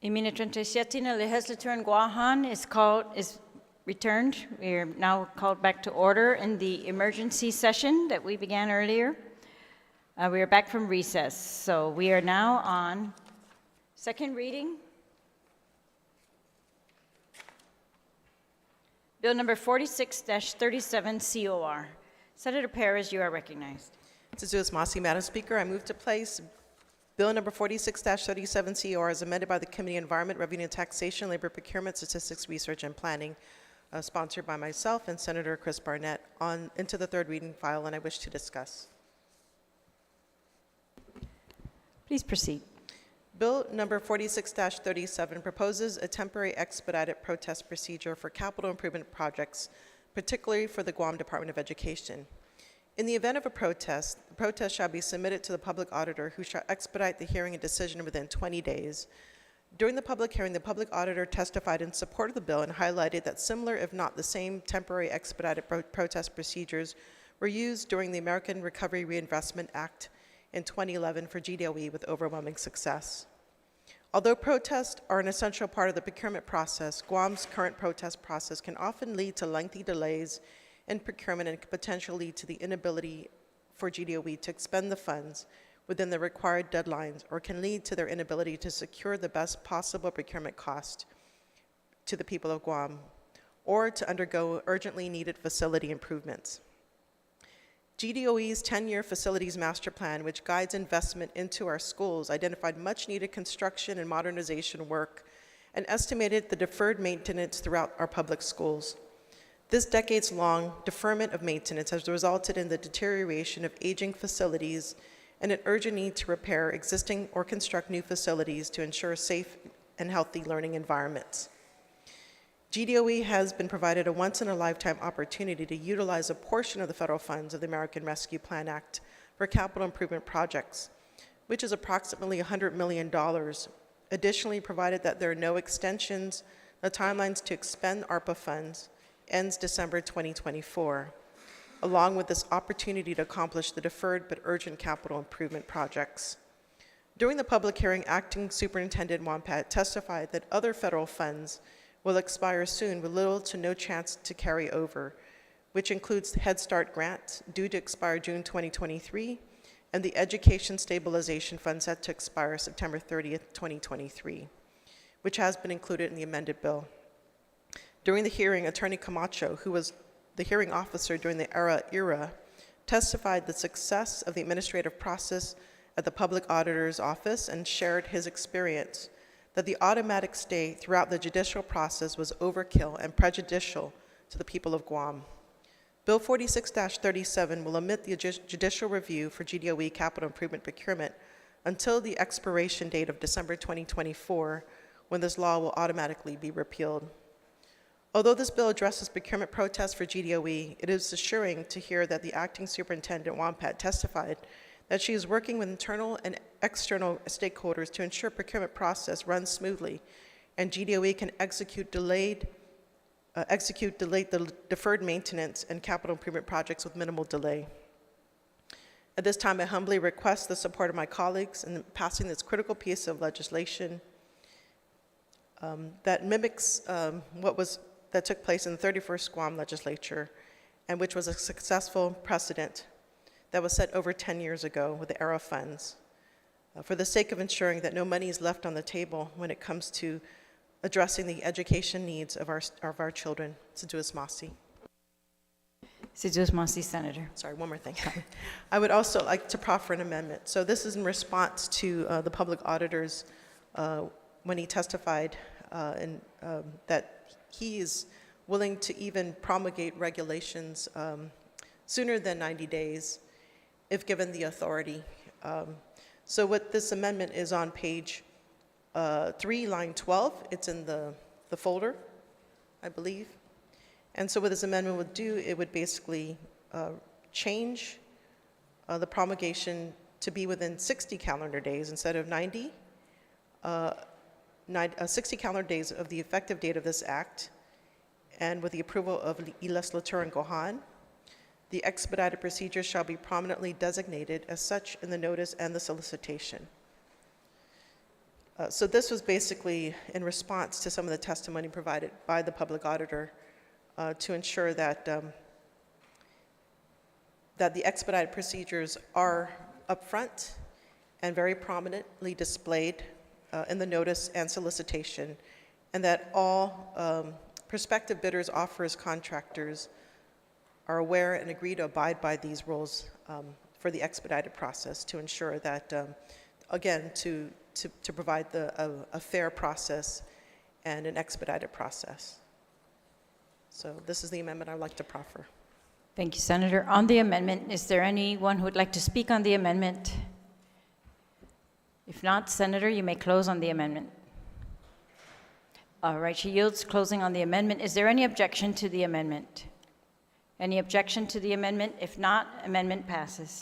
Imina 37 Legislature in Guam is returned. We are now called back to order in the emergency session that we began earlier. We are back from recess, so we are now on second reading. Bill number 46-37 COR. Senator Perez, you are recognized. Tsitsios Masi, Madam Speaker, I move to place Bill number 46-37 COR as amended by the Committee on Environment, Revenue and Taxation, Labor Procurement, Statistics, Research, and Planning, sponsored by myself and Senator Chris Barnett, into the third reading file, and I wish to discuss. Please proceed. Bill number 46-37 proposes a temporary expedited protest procedure for capital improvement projects, particularly for the Guam Department of Education. In the event of a protest, the protest shall be submitted to the public auditor, who shall expedite the hearing and decision within 20 days. During the public hearing, the public auditor testified in support of the bill and highlighted that similar, if not the same, temporary expedited protest procedures were used during the American Recovery Reinvestment Act in 2011 for GDOE with overwhelming success. Although protests are an essential part of the procurement process, Guam's current protest process can often lead to lengthy delays in procurement and could potentially lead to the inability for GDOE to expend the funds within the required deadlines, or can lead to their inability to secure the best possible procurement cost to the people of Guam, or to undergo urgently needed facility improvements. GDOE's 10-year facilities master plan, which guides investment into our schools, identified much needed construction and modernization work and estimated the deferred maintenance throughout our public schools. This decades-long deferment of maintenance has resulted in the deterioration of aging facilities and an urgent need to repair existing or construct new facilities to ensure safe and healthy learning environments. GDOE has been provided a once-in-a-lifetime opportunity to utilize a portion of the federal funds of the American Rescue Plan Act for capital improvement projects, which is approximately $100 million. Additionally, provided that there are no extensions, the timelines to expend ARPA funds ends December 2024, along with this opportunity to accomplish the deferred but urgent capital improvement projects. During the public hearing, Acting Superintendent Wampat testified that other federal funds will expire soon with little to no chance to carry over, which includes the Head Start grant due to expire June 2023 and the Education Stabilization Fund set to expire September 30th, 2023, which has been included in the amended bill. During the hearing, Attorney Camacho, who was the hearing officer during the era, testified the success of the administrative process at the public auditor's office and shared his experience that the automatic stay throughout the judicial process was overkill and prejudicial to the people of Guam. Bill 46-37 will omit the judicial review for GDOE capital improvement procurement until the expiration date of December 2024, when this law will automatically be repealed. Although this bill addresses procurement protests for GDOE, it is assuring to hear that the Acting Superintendent Wampat testified that she is working with internal and external stakeholders to ensure procurement process runs smoothly and GDOE can execute delayed deferred maintenance and capital improvement projects with minimal delay. At this time, I humbly request the support of my colleagues in passing this critical piece of legislation that mimics that took place in the 31st Guam Legislature, and which was a successful precedent that was set over 10 years ago with the ERA funds, for the sake of ensuring that no money is left on the table when it comes to addressing the education needs of our children. Tsitsios Masi. Tsitsios Masi, Senator. Sorry, one more thing. I would also like to proffer an amendment. So this is in response to the public auditors when he testified that he is willing to even promulgate regulations sooner than 90 days if given the authority. So what this amendment is on page 3, line 12, it's in the folder, I believe. And so what this amendment would do, it would basically change the promulgation to be within 60 calendar days instead of 90. 60 calendar days of the effective date of this act, and with the approval of the Legislature in Guam, the expedited procedure shall be prominently designated as such in the notice and the solicitation. So this was basically in response to some of the testimony provided by the public auditor to ensure that that the expedited procedures are upfront and very prominently displayed in the notice and solicitation, and that all prospective bidders, offers, contractors are aware and agree to abide by these rules for the expedited process to ensure that, again, to provide a fair process and an expedited process. So this is the amendment I'd like to proffer. Thank you, Senator. On the amendment, is there anyone who would like to speak on the amendment? If not, Senator, you may close on the amendment. All right, she yields closing on the amendment. Is there any objection to the amendment? Any objection to the amendment? If not, amendment passes.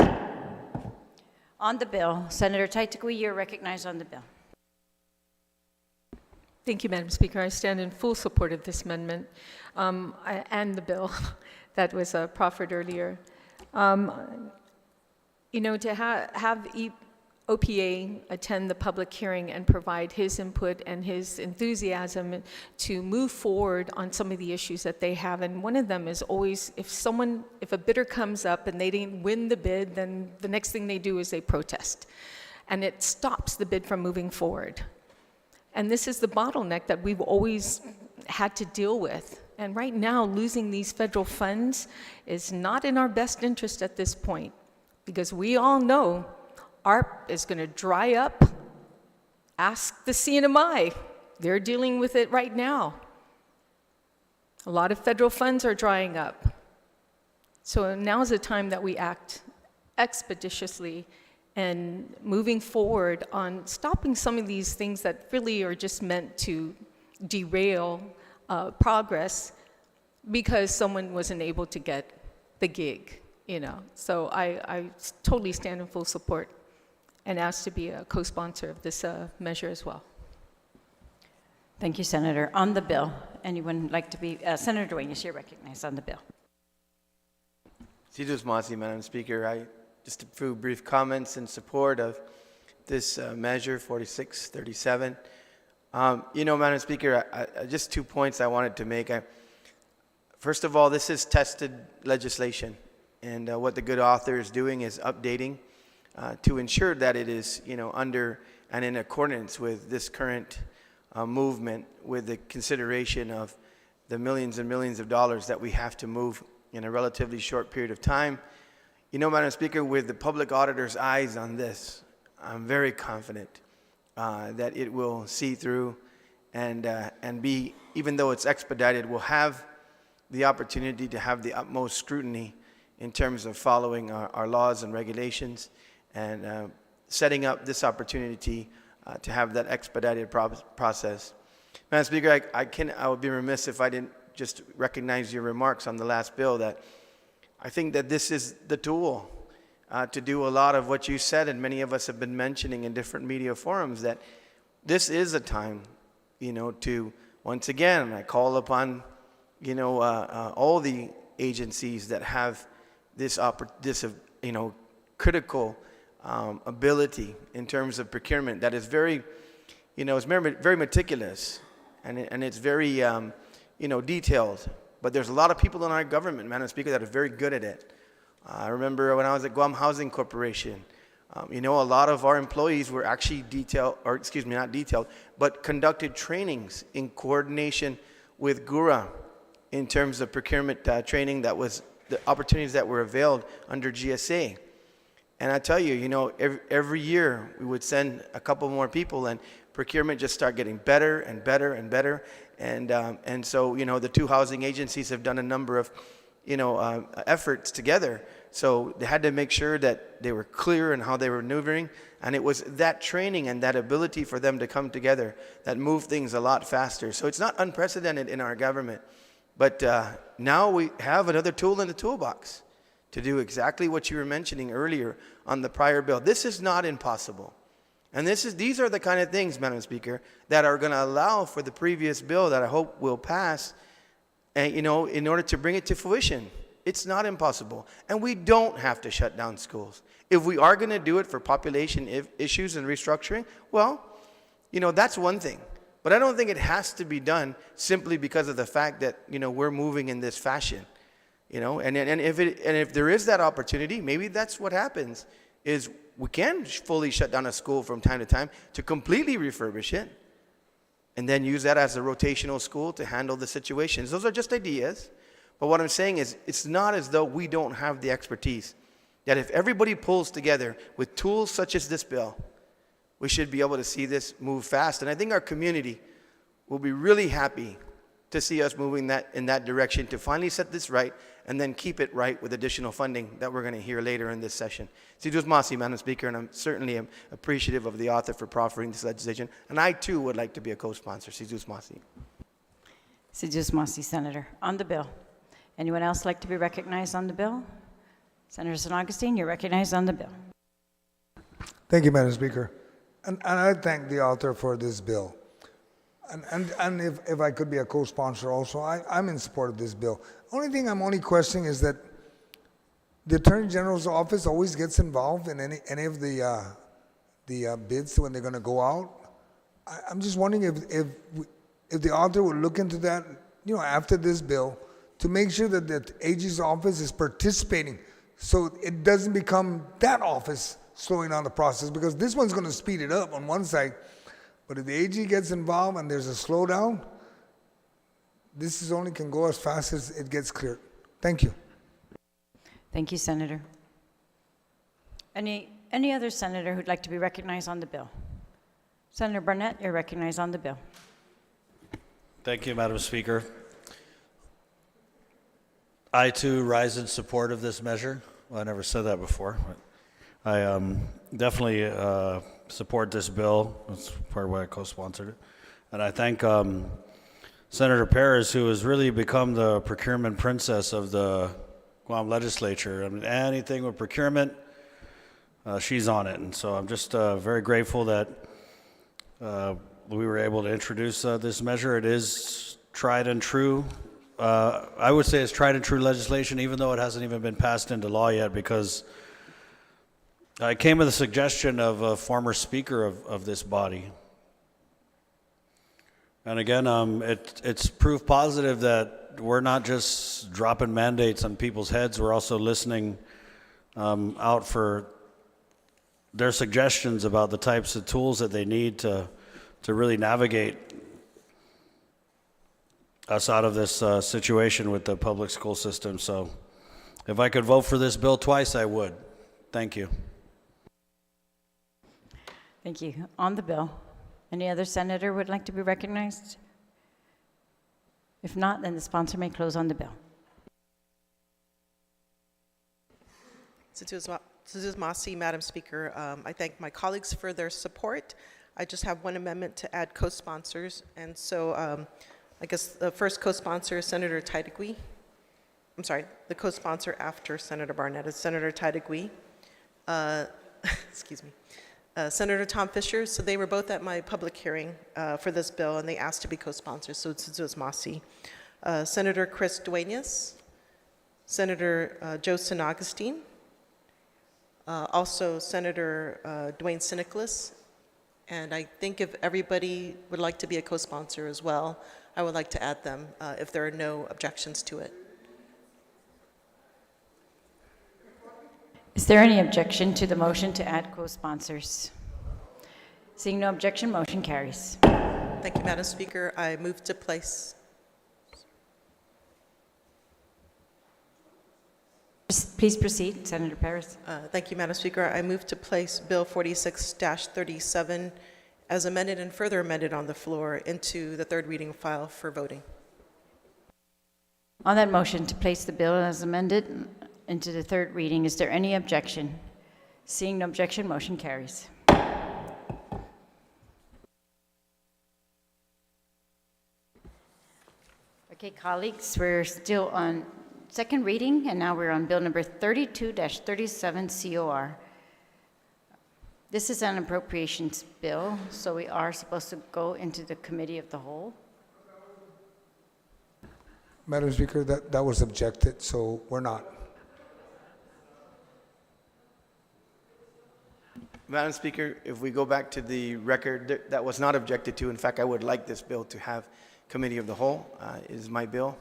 On the bill, Senator Taitakui, you're recognized on the bill. Thank you, Madam Speaker. I stand in full support of this amendment and the bill that was proffered earlier. You know, to have OPA attend the public hearing and provide his input and his enthusiasm to move forward on some of the issues that they have. And one of them is always, if a bidder comes up and they didn't win the bid, then the next thing they do is they protest. And it stops the bid from moving forward. And this is the bottleneck that we've always had to deal with. And right now, losing these federal funds is not in our best interest at this point, because we all know ARP is going to dry up. Ask the CNMI. They're dealing with it right now. A lot of federal funds are drying up. So now is the time that we act expeditiously and moving forward on stopping some of these things that really are just meant to derail progress because someone wasn't able to get the gig, you know. So I totally stand in full support and ask to be a co-sponsor of this measure as well. Thank you, Senator. On the bill, anyone like to be, Senator Dueñas, is recognized on the bill. Sidus Masi, Madam Speaker. Just a few brief comments in support of this measure 4637. You know, Madam Speaker, just 2 points I wanted to make. First of all, this is tested legislation, and what the good author is doing is updating to ensure that it is, you know, under and in accordance with this current movement, with the consideration of the millions and millions of dollars that we have to move in a relatively short period of time. You know, Madam Speaker, with the public auditor's eyes on this, I'm very confident that it will see through and be, even though it's expedited, will have the opportunity to have the utmost scrutiny in terms of following our laws and regulations and setting up this opportunity to have that expedited process. Madam Speaker, I would be remiss if I didn't just recognize your remarks on the last bill, that I think that this is the tool to do a lot of what you said, and many of us have been mentioning in different media forums, that this is a time, you know, to, once again, I call upon, you know, all the agencies that have this you know, critical ability in terms of procurement that is very, you know, it's very meticulous, and it's very, you know, detailed. But there's a lot of people in our government, Madam Speaker, that are very good at it. I remember when I was at Guam Housing Corporation, you know, a lot of our employees were actually not detailed, but conducted trainings in coordination with GURA in terms of procurement training, that was the opportunities that were availed under GSA. And I tell you, you know, every year we would send a couple more people, and procurement just start getting better and better and better. And so, you know, the two housing agencies have done a number of, you know, efforts together. So they had to make sure that they were clear in how they were maneuvering. And it was that training and that ability for them to come together that moved things a lot faster. So it's not unprecedented in our government. But now we have another tool in the toolbox to do exactly what you were mentioning earlier on the prior bill. This is not impossible. And these are the kind of things, Madam Speaker, that are going to allow for the previous bill that I hope will pass, and, you know, in order to bring it to fruition. It's not impossible. And we don't have to shut down schools. If we are going to do it for population issues and restructuring, well, that's one thing. But I don't think it has to be done simply because of the fact that, we're moving in this fashion. And if there is that opportunity, maybe that's what happens, is we can fully shut down a school from time to time to completely refurbish it and then use that as a rotational school to handle the situations. Those are just ideas. But what I'm saying is, it's not as though we don't have the expertise. That if everybody pulls together with tools such as this bill, we should be able to see this move fast. And I think our community will be really happy to see us moving in that direction to finally set this right and then keep it right with additional funding that we're going to hear later in this session. Sidus Masi, Madam Speaker, and I'm certainly appreciative of the author for proffering this legislation. And I, too, would like to be a co-sponsor. Sidus Masi. Sidus Masi, Senator. On the bill. Anyone else like to be recognized on the bill? Senator San Augustine, you're recognized on the bill. Thank you, Madam Speaker. And I thank the author for this bill. And if I could be a co-sponsor also, I'm in support of this bill. Only thing I'm questioning is that the Attorney General's office always gets involved in any of the bids when they're going to go out. I'm just wondering if the author would look into that, after this bill, to make sure that the AG's office is participating, so it doesn't become that office slowing down the process, because this one's going to speed it up on one side. But if the AG gets involved and there's a slowdown, this only can go as fast as it gets cleared. Thank you. Thank you, Senator. Any other senator who'd like to be recognized on the bill? Senator Barnett, you're recognized on the bill. Thank you, Madam Speaker. I, too, rise in support of this measure. Well, I never said that before. But I definitely support this bill. That's part of why I co-sponsored it. And I thank Senator Perez, who has really become the procurement princess of the Guam Legislature. I mean, anything with procurement, she's on it. And so I'm just very grateful that we were able to introduce this measure. It is tried and true. I would say it's tried and true legislation, even though it hasn't even been passed into law yet, because I came with a suggestion of a former speaker of this body. And again, it's proof positive that we're not just dropping mandates on people's heads, we're also listening out for their suggestions about the types of tools that they need to really navigate us out of this situation with the public school system. So if I could vote for this bill twice, I would. Thank you. Thank you. On the bill, any other senator would like to be recognized? If not, then the sponsor may close on the bill. Sidus Masi, Madam Speaker. I thank my colleagues for their support. I just have one amendment to add co-sponsors. And so I guess the first co-sponsor is Senator Taitagui. I'm sorry, the co-sponsor after Senator Barnett is Senator Taitagui. Excuse me. Senator Tom Fisher, so they were both at my public hearing for this bill, and they asked to be co-sponsors, so it's Sidus Masi. Senator Chris Duenas, Senator Joe San Augustine, also Senator Dwayne Sinicolas, and I think if everybody would like to be a co-sponsor as well, I would like to add them if there are no objections to it. Is there any objection to the motion to add co-sponsors? Seeing no objection, motion carries. Thank you, Madam Speaker. I move to place. Please proceed, Senator Perez. Thank you, Madam Speaker. I move to place Bill 46-37 as amended and further amended on the floor into the third reading file for voting. On that motion to place the bill as amended into the third reading, is there any objection? Seeing no objection, motion carries. Okay, colleagues, we're still on second reading, and now we're on bill number 32-37 COR. This is an appropriations bill, so we are supposed to go into the committee of the whole. Madam Speaker, that was objected, so we're not. Madam Speaker, if we go back to the record, that was not objected to. In fact, I would like this bill to have committee of the whole, is my bill.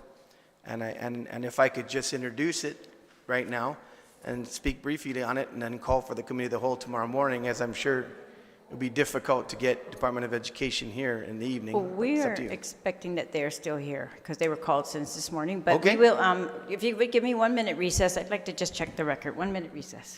And if I could just introduce it right now and speak briefly on it and then call for the committee of the whole tomorrow morning, as I'm sure it would be difficult to get Department of Education here in the evening. Well, we It's are up to you. expecting that they're still here because they were called since this morning. But we Okay. will, if you would give me 1 minute recess, I'd like to just check the record. 1 minute recess.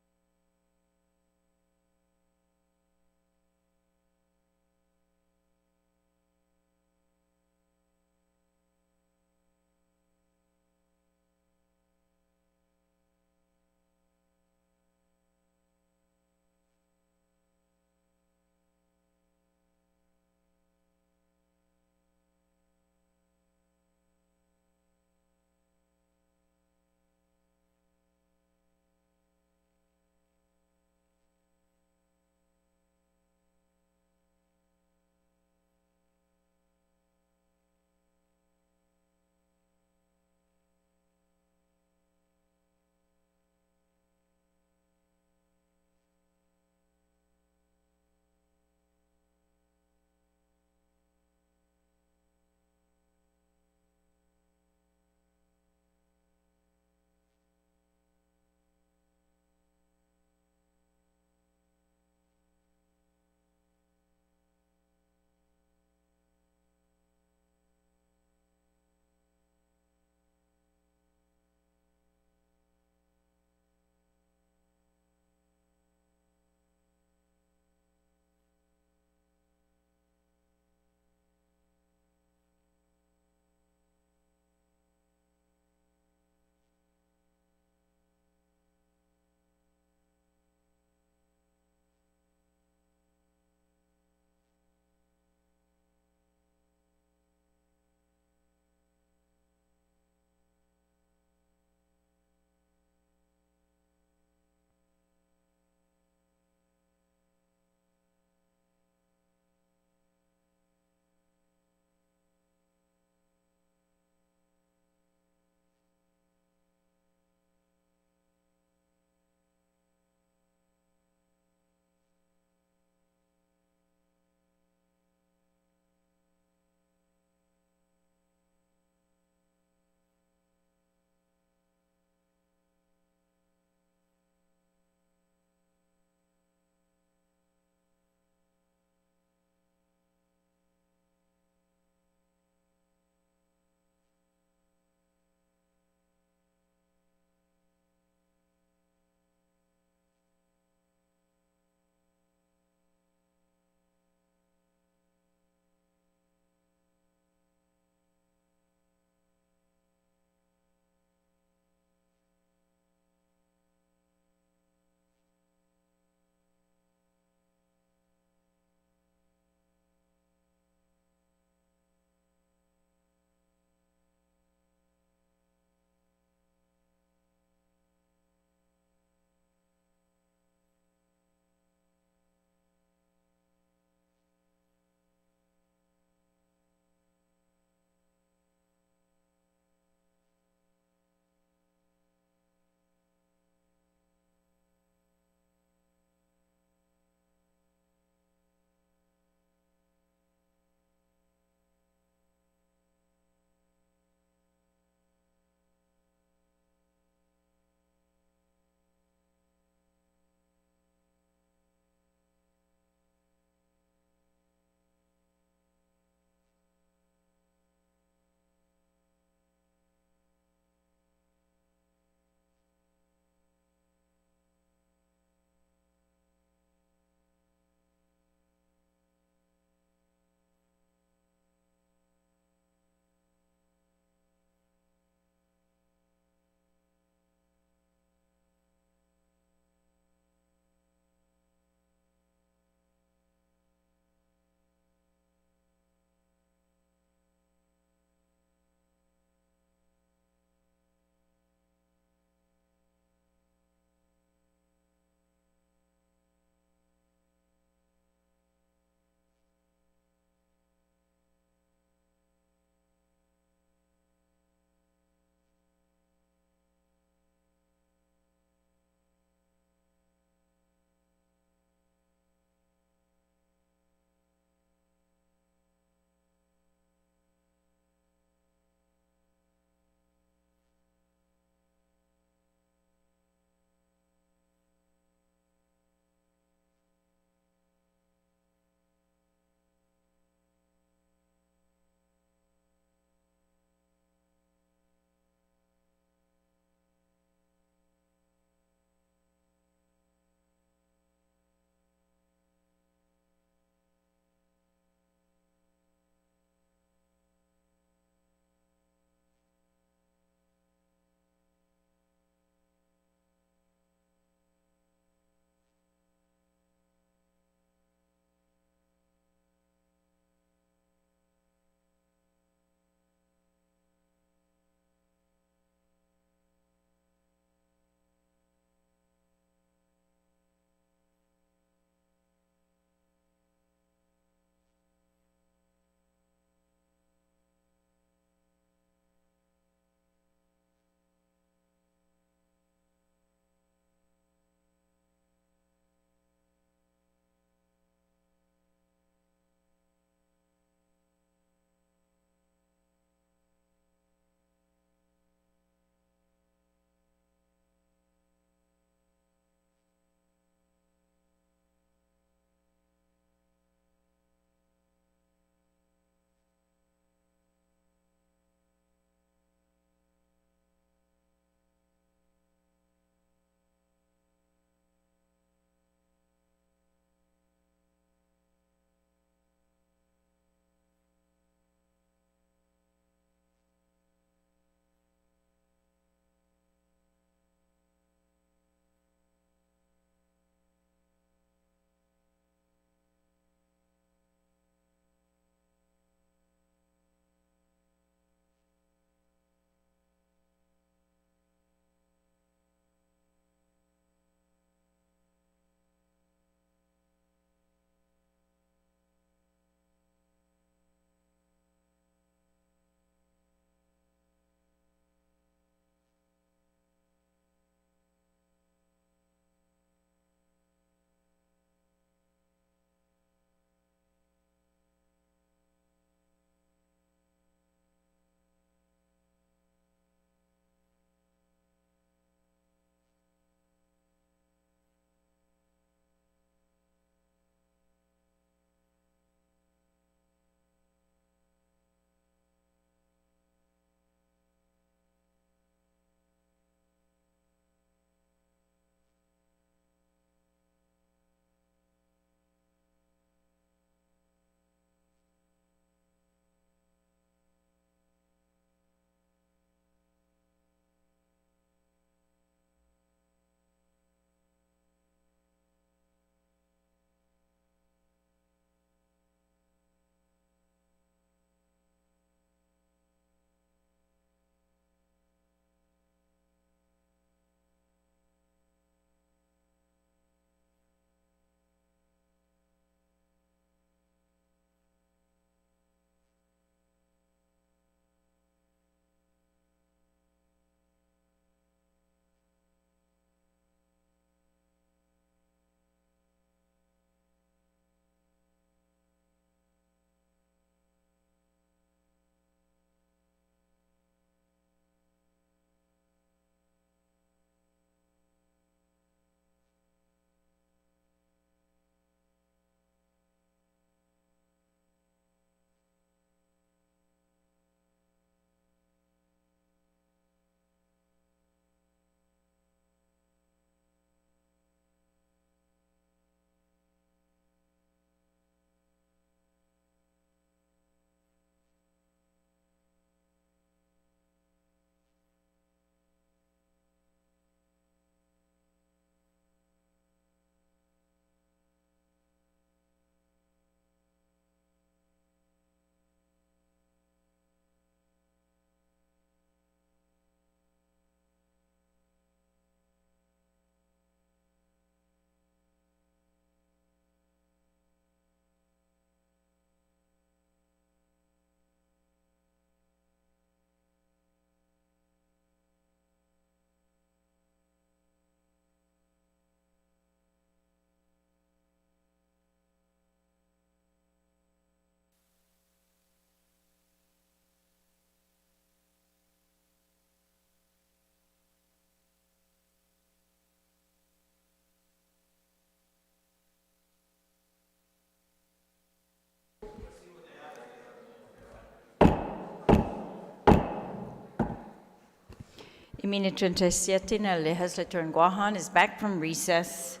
PT.37 in the legislature in Guam is back from recess.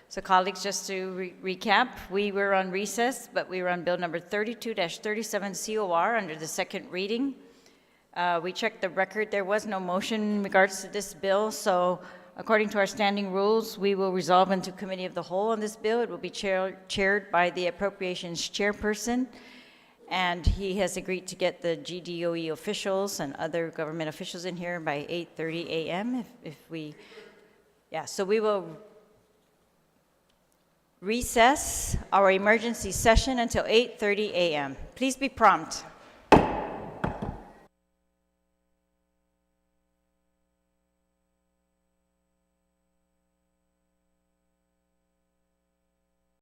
So colleagues, just to recap, we were on recess, but we were on bill number 32-37 COR under the second reading. We checked the record. There was no motion in regards to this bill, so according to our standing rules, we will resolve into committee of the whole on this bill. It will be chaired by the appropriations chairperson, and he has agreed to get the GDOE officials and other government officials in here by 8:30 a.m. So we will recess our emergency session until 8:30 a.m. Please be prompt.